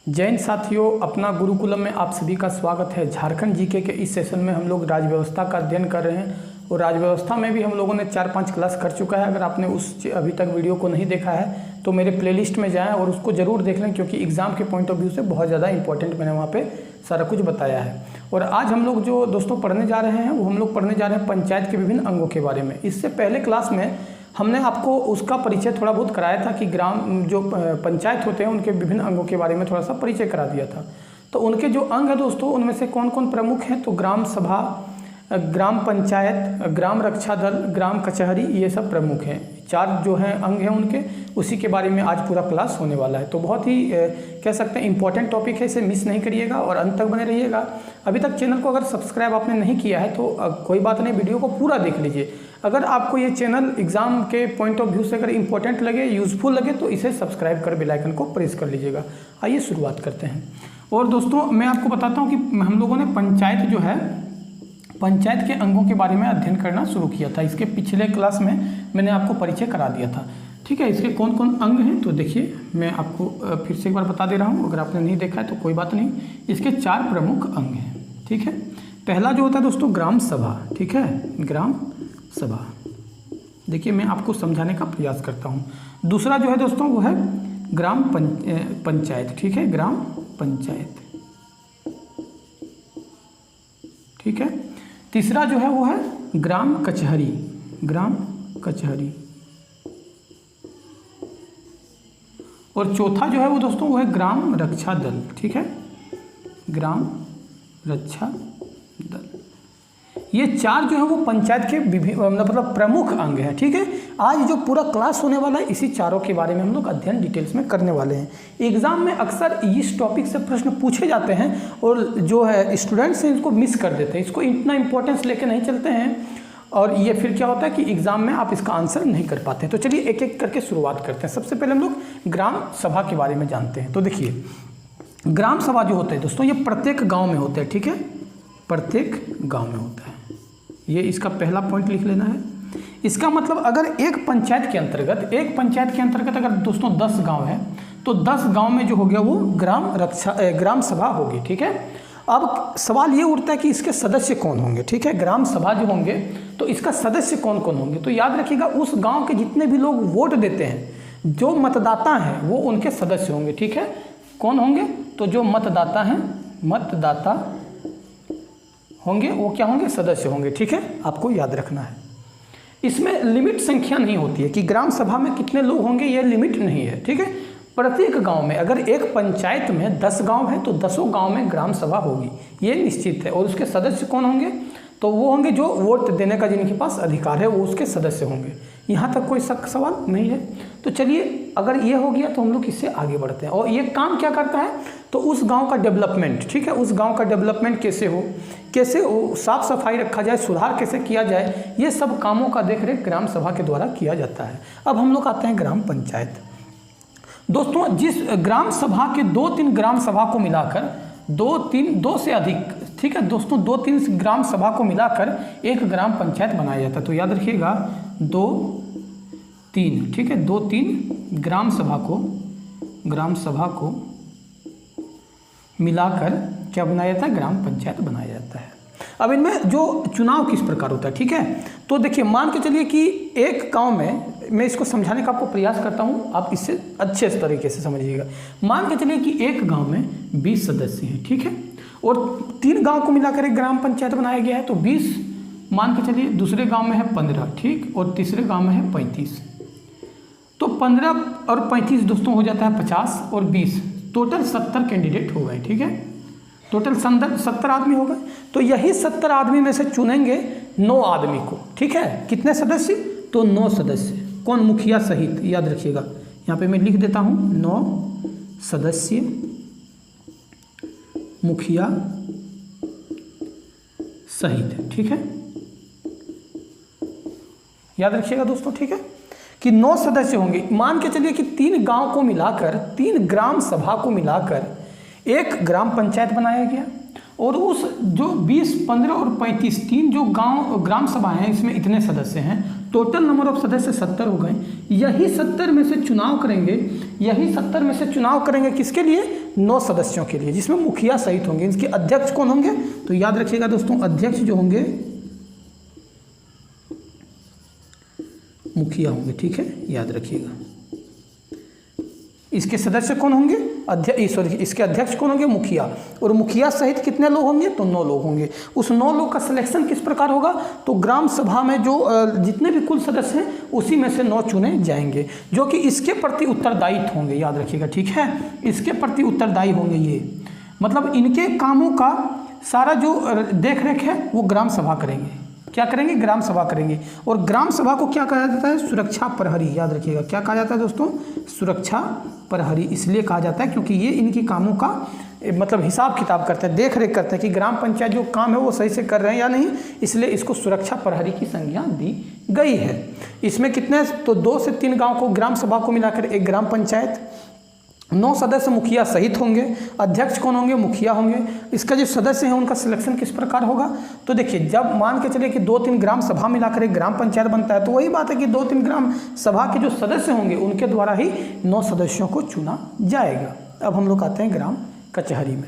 जैन साथियों, अपना गुरुकुलम में आप सभी का स्वागत है। झारखंड जीके के इस सेशन में हम लोग राज्य व्यवस्था का अध्ययन कर रहे हैं और राज्य व्यवस्था में भी हम लोगों ने 4-5 क्लास कर चुका है। अगर आपने अभी तक वीडियो को नहीं देखा है तो मेरे प्लेलिस्ट में जाएं और उसको ज़रूर देख लें, क्योंकि एग्ज़ाम के पॉइंट ऑफ व्यू से बहुत ज़्यादा इंपॉर्टेंट मैंने वहाँ पे सारा कुछ बताया है। और आज हम लोग जो दोस्तों पढ़ने जा रहे हैं वो हम लोग पढ़ने जा रहे हैं पंचायत के विभिन्न अंगों के बारे में। इससे पहले क्लास में हमने आपको उसका परिचय थोड़ा बहुत कराया था कि ग्राम जो पंचायत होते हैं उनके विभिन्न अंगों के बारे में थोड़ा सा परिचय करा दिया था। तो उनके जो अंग हैं दोस्तों, उनमें से कौन कौन प्रमुख हैं, तो ग्राम सभा, ग्राम पंचायत, ग्राम रक्षा दल, ग्राम कचहरी, ये सब प्रमुख हैं। 4 जो हैं अंग हैं उनके, उसी के बारे में आज पूरा क्लास होने वाला है। तो बहुत ही कह सकते हैं इंपॉर्टेंट टॉपिक है, इसे मिस नहीं करिएगा और अंत तक बने रहिएगा। अभी तक चैनल को अगर सब्सक्राइब आपने नहीं किया है तो कोई बात नहीं, वीडियो को पूरा देख लीजिए। अगर आपको ये चैनल एग्जाम के पॉइंट ऑफ व्यू से अगर इंपॉर्टेंट लगे, यूज़फुल लगे, तो इसे सब्सक्राइब कर बेल आइकन को प्रेस कर लीजिएगा। आइए शुरुआत करते हैं। और दोस्तों मैं आपको बताता हूँ कि हम लोगों ने पंचायत जो है, पंचायत के अंगों के बारे में अध्ययन करना शुरू किया था। इसके पिछले क्लास में मैंने आपको परिचय करा दिया था, ठीक है। इसके कौन कौन अंग हैं तो देखिए, मैं आपको फिर से एक बार बता दे रहा हूँ। अगर आपने नहीं देखा है तो कोई बात नहीं। इसके 4 प्रमुख अंग हैं, ठीक है। पहला जो होता है दोस्तों ग्राम सभा, ठीक है, ग्राम सभा। देखिए मैं आपको समझाने का प्रयास करता हूँ। दूसरा जो है दोस्तों वो है ग्राम पंचायत, ठीक है, ग्राम पंचायत, ठीक है। तीसरा जो है वो है ग्राम कचहरी, ग्राम कचहरी। और चौथा जो है वो दोस्तों वो है ग्राम रक्षा दल, ठीक है, ग्राम रक्षा दल। ये 4 जो है वो पंचायत के मतलब प्रमुख अंग हैं, ठीक है। आज जो पूरा क्लास होने वाला है इसी चारों के बारे में हम लोग अध्ययन डिटेल्स में करने वाले हैं। एग्जाम में अक्सर इस टॉपिक से प्रश्न पूछे जाते हैं और जो है स्टूडेंट्स हैं इसको मिस कर देते हैं, इसको इतना इंपॉर्टेंस लेके नहीं चलते हैं और ये फिर क्या होता है कि एग्जाम में आप इसका आंसर नहीं कर पाते हैं। तो चलिए एक एक करके शुरुआत करते हैं। सबसे पहले हम लोग ग्राम सभा के बारे में जानते हैं। तो देखिए ग्राम सभा जो होते हैं दोस्तों, ये प्रत्येक गाँव में होते हैं, ठीक है, प्रत्येक गाँव में होता है। ये इसका पहला पॉइंट लिख लेना है। इसका मतलब अगर एक पंचायत के अंतर्गत अगर दोस्तों 10 गांव है तो 10 गांव में जो हो गया वो ग्राम सभा होगी, ठीक है। अब सवाल ये उठता है कि इसके सदस्य कौन होंगे, ठीक है। ग्राम सभा जो होंगे तो इसका सदस्य कौन कौन होंगे, तो याद रखिएगा उस गाँव के जितने भी लोग वोट देते हैं, जो मतदाता हैं वो उनके सदस्य होंगे, ठीक है। कौन होंगे, तो जो मतदाता हैं, मतदाता होंगे वो क्या होंगे, सदस्य होंगे, ठीक है। आपको याद रखना है। इसमें लिमिट संख्या नहीं होती है कि ग्राम सभा में कितने लोग होंगे, ये लिमिट नहीं है, ठीक है। प्रत्येक गांव में अगर एक पंचायत में 10 गांव है तो 10 गांव में ग्राम सभा होगी, ये निश्चित है। और उसके सदस्य कौन होंगे, तो वो होंगे जो वोट देने का जिनके पास अधिकार है वो उसके सदस्य होंगे। यहाँ तक कोई सवाल नहीं है। तो चलिए अगर ये हो गया तो हम लोग इससे आगे बढ़ते हैं। और ये काम क्या करता है, तो उस गांव का डेवलपमेंट, ठीक है, उस गांव का डेवलपमेंट कैसे हो, कैसे साफ सफाई रखा जाए, सुधार कैसे किया जाए, ये सब कामों का देखरेख ग्राम सभा के द्वारा किया जाता है। अब हम लोग आते हैं ग्राम पंचायत। दोस्तों जिस ग्राम सभा के 2-3 ग्राम सभा को मिलाकर 2 से अधिक, ठीक है दोस्तों, 2-3 ग्राम सभा को मिलाकर एक ग्राम पंचायत बनाया जाता है। तो याद रखिएगा 2-3, ठीक है, 2-3 ग्राम सभा को मिलाकर क्या बनाया जाता है, ग्राम पंचायत बनाया जाता है। अब इनमें जो चुनाव किस प्रकार होता है, ठीक है। तो देखिए मान के चलिए कि एक गांव में, मैं इसको समझाने का आपको प्रयास करता हूं, आप इससे अच्छे तरीके से समझिएगा। मान के चलिए कि एक गांव में 20 सदस्य हैं, ठीक है, और 3 गांव को मिलाकर एक ग्राम पंचायत बनाया गया है। तो 20 मान के चलिए, दूसरे गांव में है 15, ठीक, और तीसरे गांव में है 35। तो 15 और 35 दोस्तों हो जाता है 50 और 20, टोटल 70 कैंडिडेट हो गए, ठीक है, टोटल 70 आदमी हो गए। तो यही 70 आदमी में से चुनेंगे 9 आदमी को, ठीक है। कितने सदस्य, तो 9 सदस्य। कौन, मुखिया सहित, याद रखिएगा, यहाँ पे मैं लिख देता हूँ 9 सदस्य, मुखिया सहित, ठीक है, याद रखिएगा दोस्तों, ठीक है, कि 9 सदस्य होंगे। मान के चलिए कि 3 गांव को मिलाकर, 3 ग्राम सभा को मिलाकर एक ग्राम पंचायत बनाया गया। और उस जो 20, 15 और 35 3 जो ग्राम सभा हैं, इसमें इतने सदस्य हैं, टोटल नंबर ऑफ सदस्य 70 हो गए। यही 70 में से चुनाव करेंगे किसके लिए? 9 सदस्यों के लिए, जिसमें मुखिया सहित होंगे। इसके अध्यक्ष कौन होंगे? तो याद रखिएगा दोस्तों, अध्यक्ष जो होंगे मुखिया होंगे, ठीक है, याद रखिएगा। इसके सदस्य कौन होंगे? इसके अध्यक्ष कौन होंगे? मुखिया। और मुखिया सहित कितने लोग होंगे? तो 9 लोग होंगे। उस 9 लोग का सिलेक्शन किस प्रकार होगा? तो ग्राम सभा में जो जितने भी कुल सदस्य हैं उसी में से 9 चुने जाएंगे, जो कि इसके प्रति उत्तरदायित्व होंगे, याद रखिएगा, ठीक है, इसके प्रति उत्तरदायी होंगे। ये मतलब इनके कामों का सारा जो देख रेख है वो ग्राम सभा करेंगे। क्या करेंगे? ग्राम सभा करेंगे। और ग्राम सभा को क्या कहा जाता है? सुरक्षा प्रहरी, याद रखिएगा। क्या कहा जाता है दोस्तों? सुरक्षा प्रहरी इसलिए कहा जाता है क्योंकि ये इनकी कामों का मतलब हिसाब किताब करते हैं, देख रेख करते हैं कि ग्राम पंचायत जो काम है वो सही से कर रहे हैं या नहीं, इसलिए इसको सुरक्षा प्रहरी की संज्ञा दी गई है। इसमें कितने? तो 2 से 3 गाँव को, ग्राम सभा को मिलाकर एक ग्राम पंचायत। 9 सदस्य मुखिया सहित होंगे। अध्यक्ष कौन होंगे? मुखिया होंगे। इसका जो सदस्य हैं उनका सिलेक्शन किस प्रकार होगा? तो देखिए, जब मान के चले कि 2-3 ग्राम सभा मिलाकर एक ग्राम पंचायत बनता है, तो वही बात है कि 2-3 ग्राम सभा के जो सदस्य होंगे उनके द्वारा ही 9 सदस्यों को चुना जाएगा। अब हम लोग आते हैं ग्राम कचहरी में।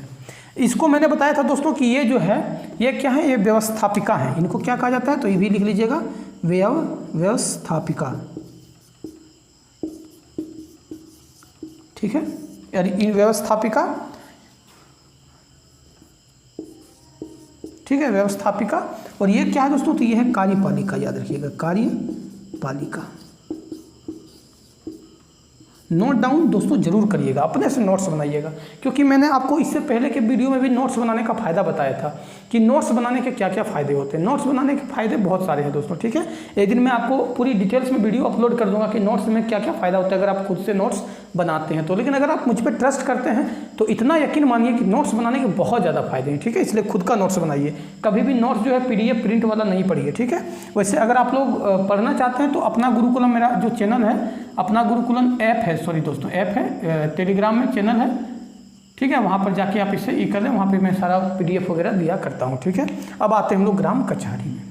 इसको मैंने बताया था दोस्तों कि ये जो है ये क्या है? ये व्यवस्थापिका है। इनको क्या कहा जाता है? तो ये भी लिख लीजिएगा, व्यवस्थापिका, ठीक है। इन व्यवस्थापिका, ठीक है, व्यवस्थापिका। और ये क्या है दोस्तों? तो ये है कार्यपालिका, याद रखिएगा, कार्यपालिका। नोट डाउन दोस्तों जरूर करिएगा, अपने से नोट्स बनाइएगा, क्योंकि मैंने आपको इससे पहले के वीडियो में भी नोट्स बनाने का फ़ायदा बताया था कि नोट्स बनाने के क्या क्या फ़ायदे होते हैं। नोट्स बनाने के फ़ायदे बहुत सारे हैं दोस्तों, ठीक है। एक दिन मैं आपको पूरी डिटेल्स में वीडियो अपलोड कर दूंगा कि नोट्स में क्या क्या फ़ायदा होता है अगर आप खुद से नोट्स बनाते हैं तो। लेकिन अगर आप मुझ पर ट्रस्ट करते हैं तो इतना यकीन मानिए कि नोट्स बनाने के बहुत ज़्यादा फायदे हैं, ठीक है। इसलिए खुद का नोट्स बनाइए, कभी भी नोट्स जो है PDF प्रिंट वाला नहीं पढ़िए, ठीक है। वैसे अगर आप लोग पढ़ना चाहते हैं तो अपना गुरुकुलम, मेरा जो चैनल है अपना गुरुकुलम ऐप है, सॉरी दोस्तों ऐप है, टेलीग्राम में चैनल है, ठीक है। वहाँ पर जाके आप इसे ये कर लें, वहाँ पे मैं सारा PDF वगैरह दिया करता हूँ, ठीक है। अब आते हैं हम लोग ग्राम कचहरी में।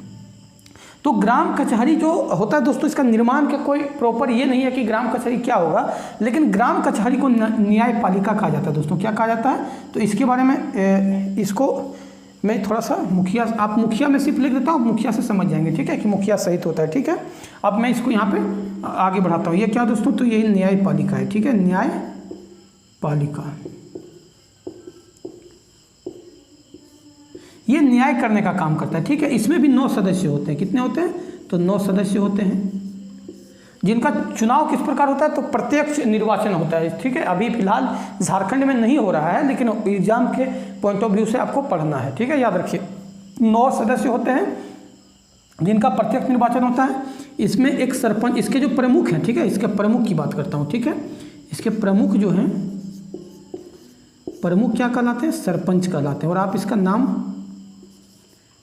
तो ग्राम कचहरी जो होता है दोस्तों, इसका निर्माण का कोई प्रॉपर ये नहीं है कि ग्राम कचहरी क्या होगा, लेकिन ग्राम कचहरी को न्यायपालिका कहा जाता है दोस्तों। क्या कहा जाता है? तो इसके बारे में इसको मैं थोड़ा सा मुखिया, आप मुखिया में सिर्फ लिख देता हूँ, मुखिया से समझ जाएंगे, ठीक है, कि मुखिया सहित होता है, ठीक है। अब मैं इसको यहाँ पे आगे बढ़ाता हूँ। ये क्या दोस्तों? तो ये न्यायपालिका है, ठीक है, न्यायपालिका। ये न्याय करने का काम करता है, ठीक है। इसमें भी 9 सदस्य होते हैं। कितने होते हैं? तो 9 सदस्य होते हैं, जिनका चुनाव किस प्रकार होता है? तो प्रत्यक्ष निर्वाचन होता है, ठीक है। अभी फिलहाल झारखंड में नहीं हो रहा है, लेकिन एग्जाम के पॉइंट ऑफ व्यू से आपको पढ़ना है, ठीक है, याद रखिए। 9 सदस्य होते हैं जिनका प्रत्यक्ष निर्वाचन होता है। इसमें एक सरपंच, इसके जो प्रमुख हैं, ठीक है, इसके प्रमुख की बात करता हूँ, ठीक है। इसके प्रमुख जो हैं, प्रमुख क्या कहलाते हैं? सरपंच कहलाते हैं। और आप इसका नाम,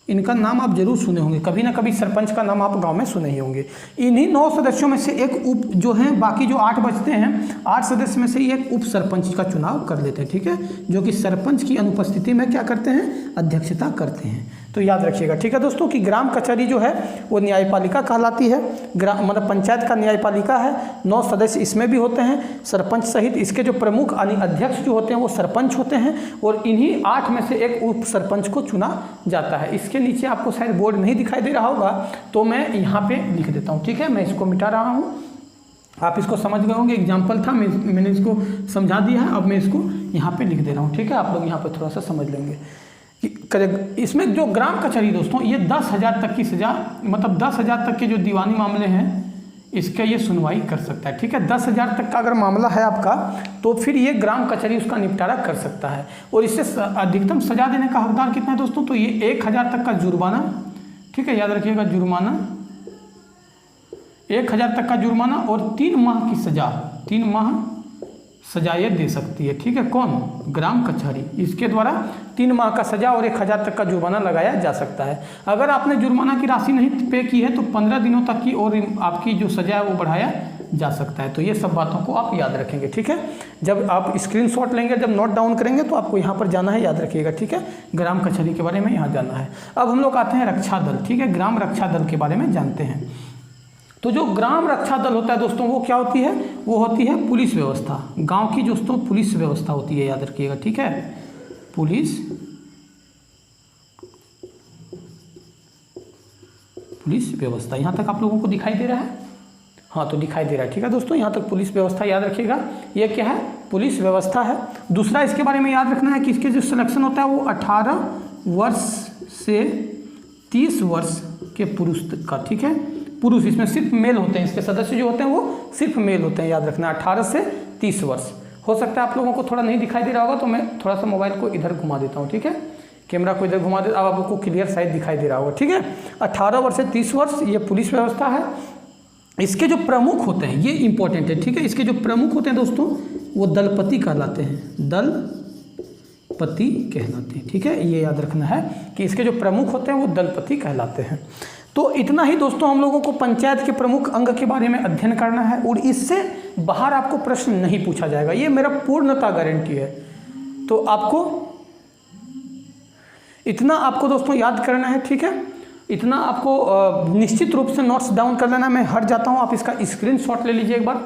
इनका नाम आप जरूर सुने होंगे, कभी ना कभी सरपंच का नाम आप गांव में सुने ही होंगे। इन्हीं 9 सदस्यों में से एक उप जो हैं, बाकी जो 8 बचते हैं, 8 सदस्य में से एक उप सरपंच का चुनाव कर लेते हैं, ठीक है, जो कि सरपंच की अनुपस्थिति में क्या करते हैं? अध्यक्षता करते हैं। तो याद रखिएगा, ठीक है दोस्तों, कि ग्राम कचहरी जो है वो न्यायपालिका कहलाती है। मतलब पंचायत का न्यायपालिका है। 9 सदस्य इसमें भी होते हैं, सरपंच सहित। इसके जो प्रमुख यानी अध्यक्ष जो होते हैं वो सरपंच होते हैं, और इन्हीं 8 में से एक उप सरपंच को चुना जाता है। इसके नीचे आपको शायद बोर्ड नहीं दिखाई दे रहा होगा, तो मैं यहाँ पे लिख देता हूँ, ठीक है। मैं इसको मिटा रहा हूँ, आप इसको समझ गए होंगे, एग्जाम्पल था, मैंने इसको समझा दिया है। अब मैं इसको यहाँ पे लिख दे रहा हूँ, ठीक है। आप लोग यहाँ पे थोड़ा सा समझ लेंगे कि इसमें जो ग्राम कचहरी दोस्तों, ये 10,000 तक की सजा, मतलब 10,000 तक के जो दीवानी मामले हैं इसका ये सुनवाई कर सकता है, ठीक है। 10,000 तक का अगर मामला है आपका, तो फिर ये ग्राम कचहरी उसका निपटारा कर सकता है। और इससे अधिकतम सजा देने का हकदार कितना है दोस्तों? तो ये 1,000 तक का जुर्माना, ठीक है, याद रखिएगा, जुर्माना 1,000 तक का जुर्माना और 3 माह की सजा, 3 माह सजा ये दे सकती है, ठीक है। कौन? ग्राम कचहरी। इसके द्वारा 3 माह का सजा और 1,000 तक का जुर्माना लगाया जा सकता है। अगर आपने जुर्माना की राशि नहीं पे की है तो 15 दिनों तक की और आपकी जो सजा है वो बढ़ाया जा सकता है। तो ये सब बातों को आप याद रखेंगे, ठीक है। जब आप स्क्रीनशॉट लेंगे, जब नोट डाउन करेंगे, तो आपको यहाँ पर जाना है, याद रखिएगा, ठीक है। ग्राम कचहरी के बारे में यहाँ जाना है। अब हम लोग आते हैं रक्षा दल, ठीक है। ग्राम रक्षा दल के बारे में जानते हैं। तो जो ग्राम रक्षा दल होता है दोस्तों वो क्या होती है, वो होती है पुलिस व्यवस्था। गांव की दोस्तों पुलिस व्यवस्था होती है, याद रखिएगा, ठीक है, पुलिस व्यवस्था। यहाँ तक आप लोगों को दिखाई दे रहा है? हाँ, तो दिखाई दे रहा है, ठीक है दोस्तों, यहाँ तक पुलिस व्यवस्था याद रखिएगा। ये क्या है, पुलिस व्यवस्था है। दूसरा इसके बारे में याद रखना है कि इसके जो सिलेक्शन होता है वो 18 वर्ष से 30 वर्ष के पुरुष तक का, ठीक है, पुरुष, इसमें सिर्फ मेल होते हैं, इसके सदस्य जो होते हैं वो सिर्फ मेल होते हैं, याद रखना, 18 से 30 वर्ष। हो सकता है आप लोगों को थोड़ा नहीं दिखाई दे रहा होगा, तो मैं थोड़ा सा मोबाइल को इधर घुमा देता हूँ, ठीक है, कैमरा को इधर घुमा देता, अब आप लोग को क्लियर शायद दिखाई दे रहा होगा, ठीक है। 18 वर्ष से 30 वर्ष ये पुलिस व्यवस्था है। इसके जो प्रमुख होते हैं, ये इंपॉर्टेंट है, ठीक है, इसके जो प्रमुख होते हैं दोस्तों वो दलपति कहलाते हैं, दलपति कहलाते हैं, ठीक है, ये याद रखना है कि इसके जो प्रमुख होते हैं वो दलपति कहलाते हैं। तो इतना ही दोस्तों हम लोगों को पंचायत के प्रमुख अंग के बारे में अध्ययन करना है, और इससे बाहर आपको प्रश्न नहीं पूछा जाएगा, ये मेरा पूर्णतः गारंटी है। तो आपको इतना आपको दोस्तों याद करना है, ठीक है, इतना आपको निश्चित रूप से नोट्स डाउन कर लेना। मैं हट जाता हूँ, आप इसका स्क्रीनशॉट ले लीजिए एक बार,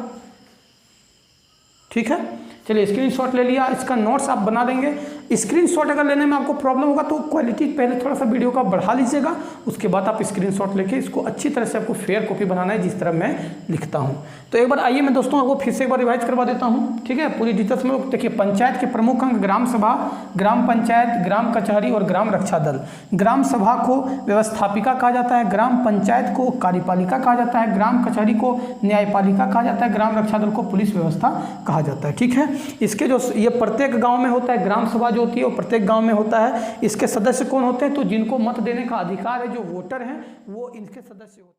ठीक है। चलिए स्क्रीनशॉट ले लिया, इसका नोट्स आप बना देंगे। स्क्रीनशॉट अगर लेने में आपको प्रॉब्लम होगा तो क्वालिटी पहले थोड़ा सा वीडियो का बढ़ा लीजिएगा, उसके बाद आप स्क्रीनशॉट लेके इसको अच्छी तरह से आपको फेयर कॉपी बनाना है जिस तरह मैं लिखता हूं। तो एक बार आइए मैं दोस्तों आपको फिर से एक बार रिवाइज करवा देता हूं, ठीक है, पूरी डिटेल्स में। देखिए, पंचायत के प्रमुख अंग ग्राम सभा, ग्राम पंचायत, ग्राम कचहरी और ग्राम रक्षा दल। ग्राम सभा को व्यवस्थापिका कहा जाता है, ग्राम पंचायत को कार्यपालिका कहा जाता है, ग्राम कचहरी को न्यायपालिका कहा जाता है, ग्राम रक्षा दल को पुलिस व्यवस्था कहा जाता है, ठीक है। इसके जो ये प्रत्येक गांव में होता है, ग्राम सभा जो होती है वो प्रत्येक गांव में होता है। इसके सदस्य कौन होते हैं, तो जिनको मत देने का अधिकार है, जो वोटर हैं वो इनके सदस्य होते हैं।